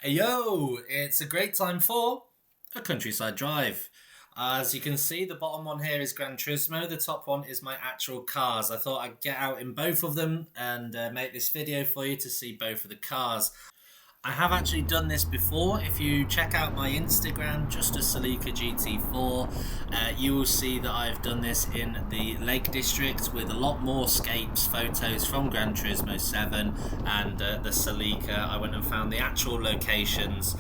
Yo, it's a great time for a countryside drive. As you can see, the bottom one here is Gran Turismo, the top one is my actual cars. I thought I'd get out in both of them and make this video for you to see both of the cars. I have actually done this before. If you check out my Instagram, just as Celica GT4, you will see that I've done this in the Lake District with a lot more scapes, photos from Gran Turismo 7 and the Celica. I went and found the actual locations.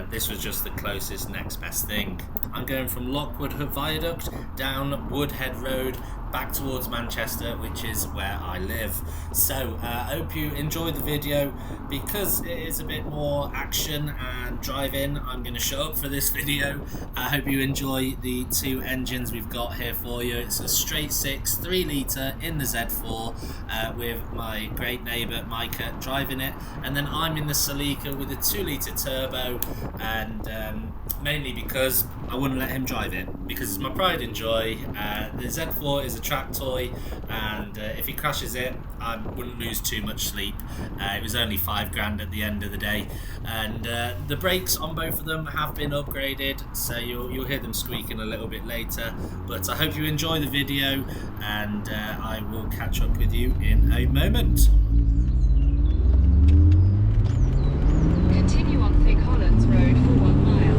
This was just the closest next best thing. I'm going from Lockwood Viaduct down Woodhead Road back towards Manchester, which is where I live. So I hope you enjoy the video. Because it is a bit more action and drive-in, I'm going to show up for this video. I hope you enjoy the two engines we've got here for you. It's a straight 6 3 litre in the Z4 with my great neighbour Micah driving it, and then I'm in the Celica with a 2 litre turbo, and mainly because I wouldn't let him drive it because it's my pride and joy. The Z4 is a track toy, and if he crashes it, I wouldn't lose too much sleep. It was only £5 at the end of the day, and the brakes on both of them have been upgraded, so you'll hear them squeaking a little bit later. But I hope you enjoy the video, and I will catch up with you in a moment. Continue on Thick Hollands Road for 1 mile.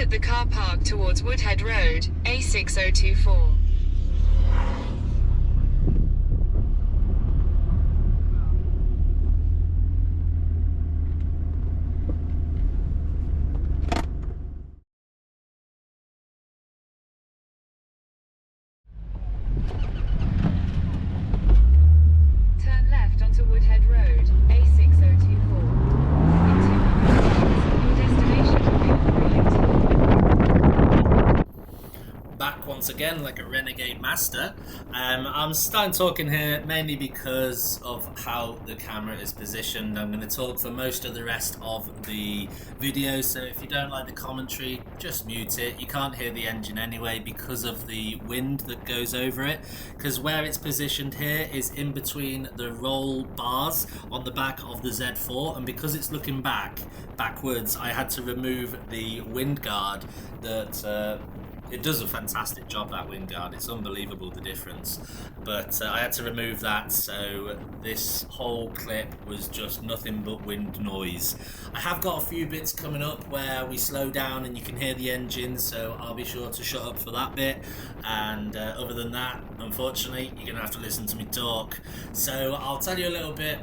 Exit the car park towards Woodhead Road, A6024. Turn left onto Woodhead Road, A6024. In 200 meters, your destination will be Brilliant. Back once again like a renegade master. I'm starting talking here mainly because of how the camera is positioned. I'm going to talk for most of the rest of the video, so if you don't like the commentary, just mute it. You can't hear the engine anyway because of the wind that goes over it, because where it's positioned here is in between the roll bars on the back of the Z4, and because it's looking backwards, I had to remove the wind guard that it does a fantastic job, that wind guard. It's unbelievable the difference. But I had to remove that, so this whole clip was just nothing but wind noise. I have got a few bits coming up where we slow down and you can hear the engine, so I'll be sure to shut up for that bit. And other than that, unfortunately, you're going to have to listen to me talk. So I'll tell you a little bit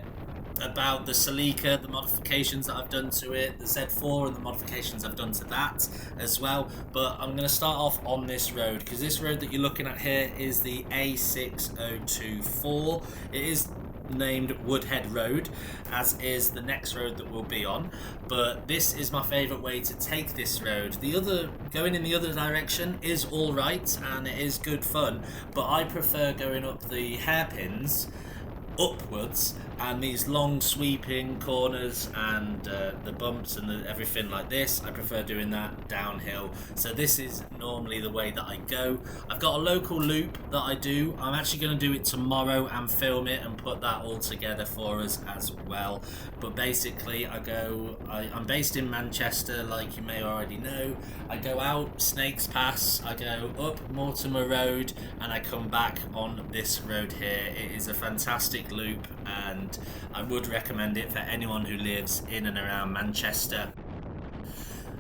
about the Celica, the modifications that I've done to it, the Z4 and the modifications I've done to that as well. But I'm going to start off on this road, because this road that you're looking at here is the A6024. It is named Woodhead Road, as is the next road that we'll be on, but this is my favourite way to take this road. Going in the other direction is alright and it is good fun, but I prefer going up the hairpins upwards, and these long sweeping corners and the bumps and everything like this, I prefer doing that downhill. So this is normally the way that I go. I've got a local loop that I do. I'm actually going to do it tomorrow and film it and put that all together for us as well. But basically I'm based in Manchester, like you may already know. I go out Snakes Pass, I go up Mortimer Road, and I come back on this road here. It is a fantastic loop and I would recommend it for anyone who lives in and around Manchester.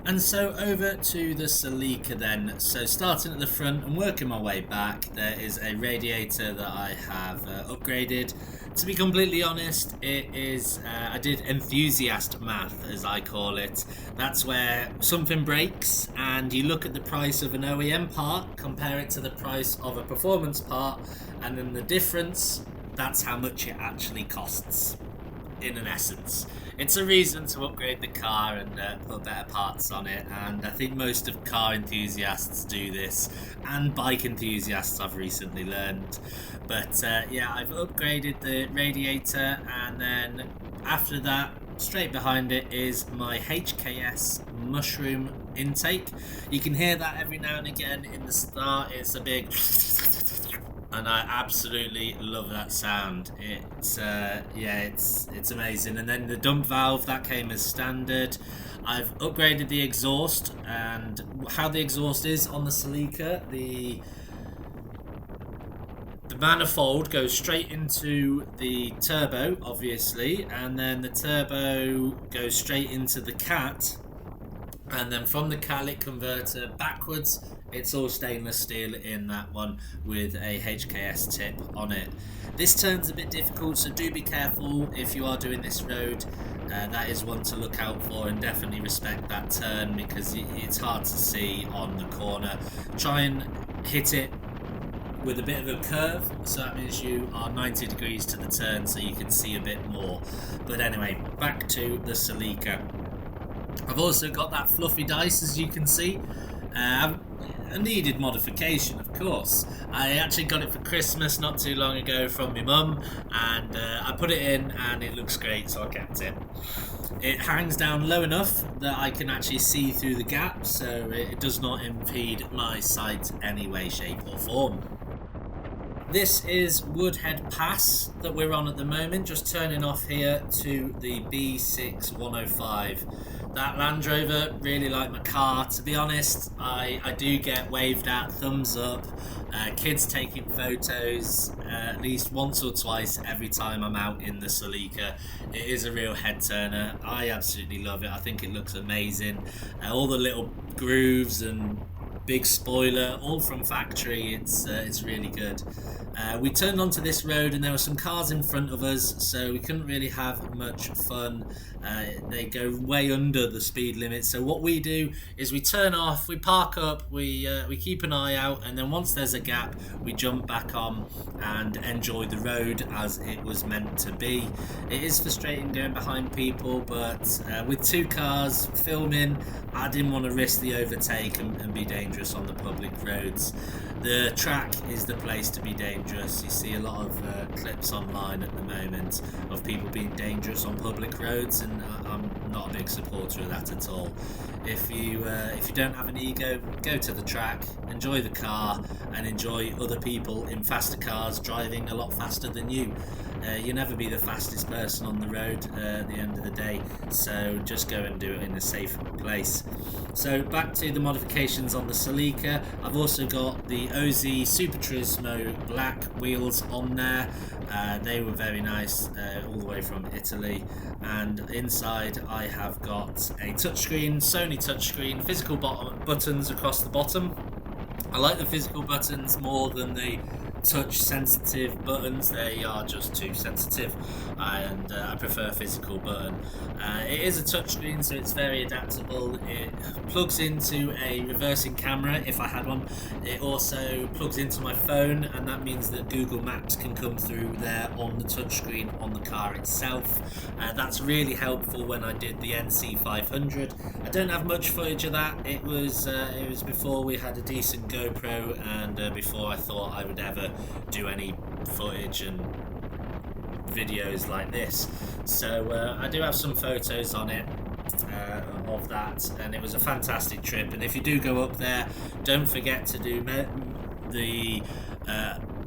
And so over to the Celica then. So starting at the front and working my way back, there is a radiator that I have upgraded. To be completely honest, it is I did enthusiast math, as I call it. That's where something breaks and you look at the price of an OEM part, compare it to the price of a performance part, and then the difference, that's how much it actually costs, in an essence. It's a reason to upgrade the car and put better parts on it, and I think most of car enthusiasts do this, and bike enthusiasts I've recently learned. But yeah, I've upgraded the radiator, and then after that, straight behind it is my HKS mushroom intake. You can hear that every now and again in the start. It's a big and I absolutely love that sound. It's it's amazing. And then the dump valve, that came as standard. I've upgraded the exhaust, and how the exhaust is on the Celica, the manifold goes straight into the turbo, obviously, and then the turbo goes straight into the cat, and then from the catalytic converter backwards, it's all stainless steel in that one with a HKS tip on it. This turn's a bit difficult, so do be careful if you are doing this road. That is one to look out for, and definitely respect that turn because it's hard to see on the corner. Try and hit it with a bit of a curve, so that means you are 90 degrees to the turn so you can see a bit more. But anyway, back to the Celica. I've also got that fluffy dice, as you can see. A needed modification, of course. I actually got it for Christmas not too long ago from my mum, and I put it in and it looks great, so I kept it. It hangs down low enough that I can actually see through the gap, so it does not impede my sight any way, shape or form. This is Woodhead Pass that we're on at the moment, just turning off here to the B6 105. That Land Rover, really like my car. To be honest, I do get waved at, thumbs up, kids taking photos at least once or twice every time I'm out in the Celica. It is a real head turner. I absolutely love it. I think it looks amazing. All the little grooves and big spoiler, all from factory. It's really good. We turned onto this road and there were some cars in front of us, so we couldn't really have much fun. They go way under the speed limit, so what we do is we turn off, we park up, we keep an eye out, and then once there's a gap we jump back on and enjoy the road as it was meant to be. It is frustrating going behind people, but with two cars filming, I didn't want to risk the overtake and be dangerous on the public roads. The track is the place to be dangerous. You see a lot of clips online at the moment of people being dangerous on public roads, and I'm not a big supporter of that at all. If you don't have an ego, go to the track, enjoy the car, and enjoy other people in faster cars driving a lot faster than you. You'll never be the fastest person on the road at the end of the day, so just go and do it in a safe place. So back to the modifications on the Celica. I've also got the OZ Super Turismo black wheels on there. They were very nice, all the way from Italy. And inside I have got a touchscreen, Sony touchscreen, physical buttons across the bottom. I like the physical buttons more than the touch sensitive buttons. They are just too sensitive, and I prefer physical button. It is a touchscreen, so it's very adaptable. It plugs into a reversing camera if I had one. It also plugs into my phone, and that means that Google Maps can come through there on the touchscreen on the car itself. That's really helpful when I did the NC500. I don't have much footage of that. It was before we had a decent GoPro, and before I thought I would ever do any footage and videos like this. So I do have some photos on it of that, and it was a fantastic trip. And if you do go up there, don't forget to do the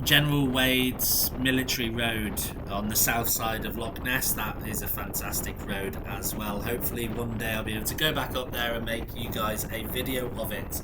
General Wade's Military Road on the south side of Loch Ness. That is a fantastic road as well. Hopefully one day I'll be able to go back up there and make you guys a video of it.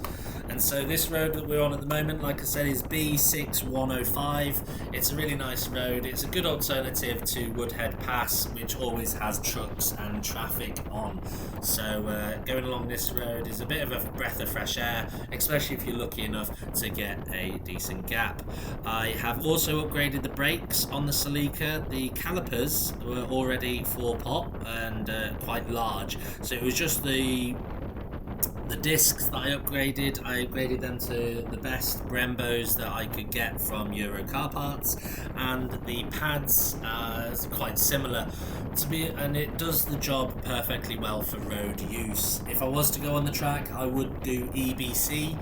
And so this road that we're on at the moment, like I said, is B6105. It's a really nice road. It's a good alternative to Woodhead Pass, which always has trucks and traffic on. So going along this road is a bit of a breath of fresh air, especially if you're lucky enough to get a decent gap. I have also upgraded the brakes on the Celica. The calipers were already 4-pot and quite large, so it was just the discs that I upgraded them to the best Brembos that I could get from Euro Car Parts, and the pads is quite similar and it does the job perfectly well for road use. If I was to go on the track, I would do EBC.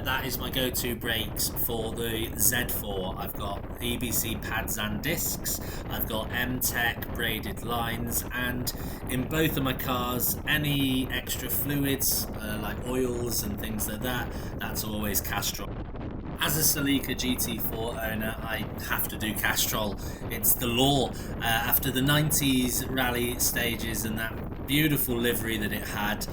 That is my go-to brakes for the Z4. I've got EBC pads and discs. I've got M-Tech braided lines, and in both of my cars, any extra fluids like oils and things like that, that's always Castrol. As a Celica GT4 owner, I have to do Castrol. It's the law. After the 90s rally stages and that beautiful livery that it had,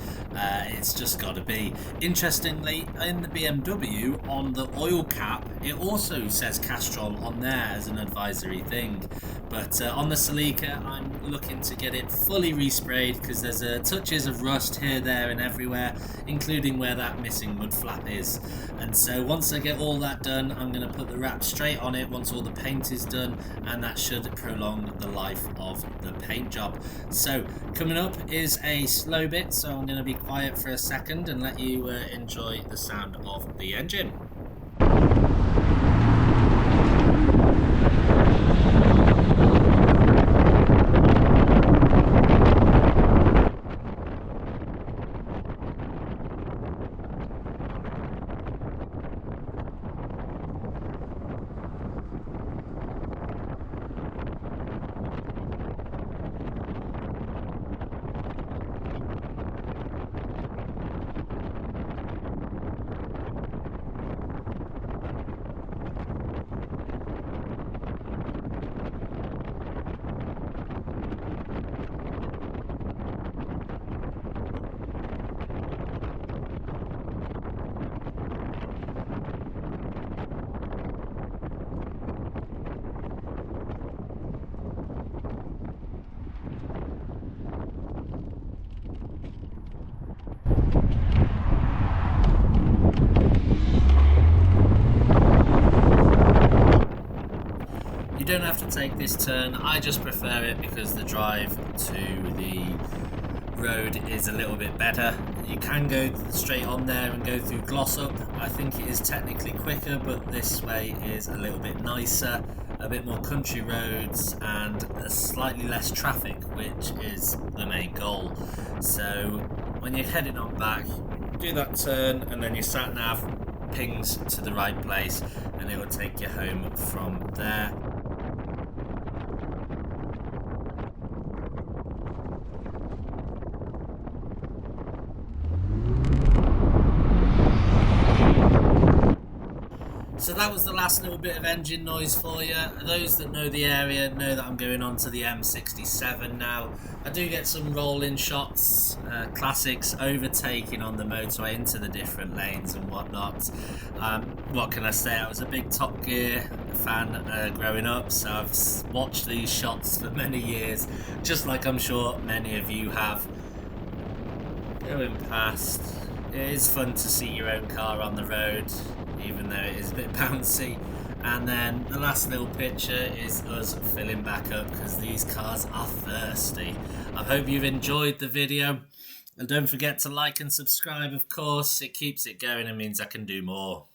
it's just got to be. Interestingly, in the BMW, on the oil cap, it also says Castrol on there as an advisory thing. But on the Celica, I'm looking to get it fully resprayed because there's touches of rust here, there and everywhere, including where that missing mud flap is. And so once I get all that done, I'm going to put the wrap straight on it once all the paint is done, and that should prolong the life of the paint job. So coming up is a slow bit, so I'm going to be quiet for a second and let you enjoy the sound of the engine. don't have to take this turn. I just prefer it because the drive to the road is a little bit better. You can go straight on there and go through Glossop. I think it is technically quicker, but this way is a little bit nicer, a bit more country roads and slightly less traffic, which is the main goal. So when you're heading on back, do that turn and then your sat nav pings to the right place and it will take you home from there. So that was the last little bit of engine noise for you. Those that know the area know that I'm going on to the M67 now. I do get some rolling shots, classics, overtaking on the motorway into the different lanes and whatnot. What can I say? I was a big Top Gear fan growing up, so I've watched these shots for many years, just like I'm sure many of you have. Going past. It is fun to see your own car on the road, even though it is a bit bouncy. And then the last little picture is us filling back up because these cars are thirsty. I hope you've enjoyed the video, and don't forget to like and subscribe, of course. It keeps it going and means I can do more.